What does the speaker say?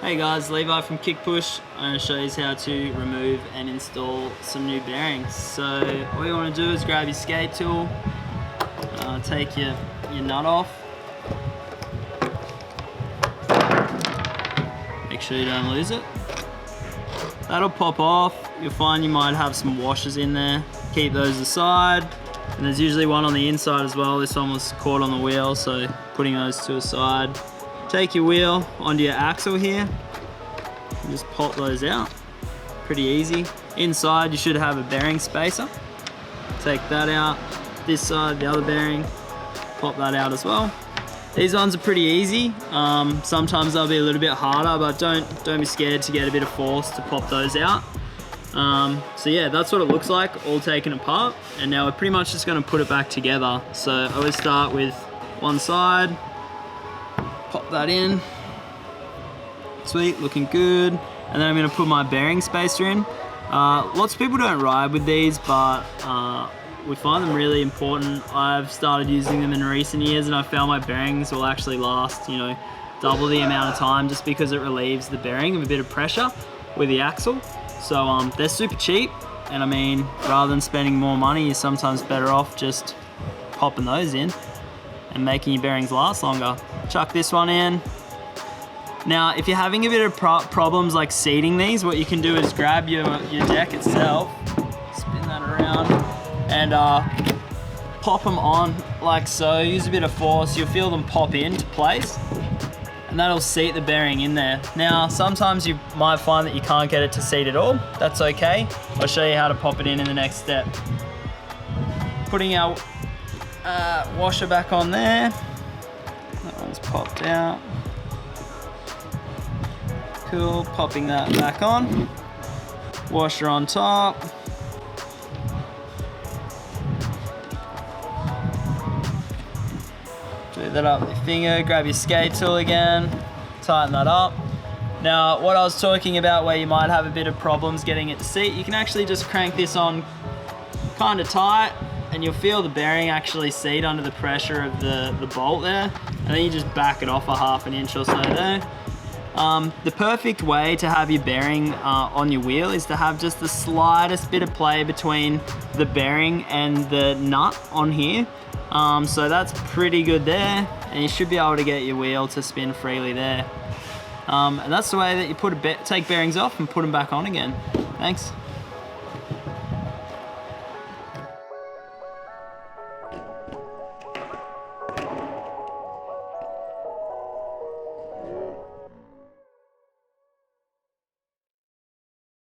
Hey guys, Levi from Kick Push. I'm going to show you how to remove and install some new bearings. So all you want to do is grab your skate tool, take your nut off, make sure you don't lose it. That'll pop off. You'll find you might have some washers in there. Keep those aside. And there's usually one on the inside as well. This one was caught on the wheel, so putting those to a side. Take your wheel onto your axle here and just pop those out. Pretty easy. Inside you should have a bearing spacer. Take that out. This side, the other bearing, pop that out as well. These ones are pretty easy. Sometimes they'll be a little bit harder, but don't be scared to get a bit of force to pop those out. So yeah, that's what it looks like, all taken apart. And now we're pretty much just gonna put it back together. So I always start with one side, pop that in. Sweet, looking good. And then I'm gonna put my bearing spacer in. Lots of people don't ride with these, but we find them really important. I've started using them in recent years and I found my bearings will actually last, double the amount of time just because it relieves the bearing of a bit of pressure with the axle. So they're super cheap, and I mean, rather than spending more money, you're sometimes better off just popping those in and making your bearings last longer. Chuck this one in. Now, if you're having a bit of problems like seating these, what you can do is grab your deck itself, spin that around, and pop them on like so. Use a bit of force, you'll feel them pop into place, and that'll seat the bearing in there. Now, sometimes you might find that you can't get it to seat at all. That's okay. I'll show you how to pop it in the next step. Putting our washer back on there. That one's popped out. Cool, popping that back on. Washer on top. Do that up with your finger, grab your skate tool again, tighten that up. Now, what I was talking about where you might have a bit of problems getting it to seat, you can actually just crank this on kind of tight and you'll feel the bearing actually seat under the pressure of the bolt there. And then you just back it off a ½ an inch or so there. The perfect way to have your bearing on your wheel is to have just the slightest bit of play between the bearing and the nut on here. So that's pretty good there, and you should be able to get your wheel to spin freely there. And that's the way that you take bearings off and put them back on again. Thanks.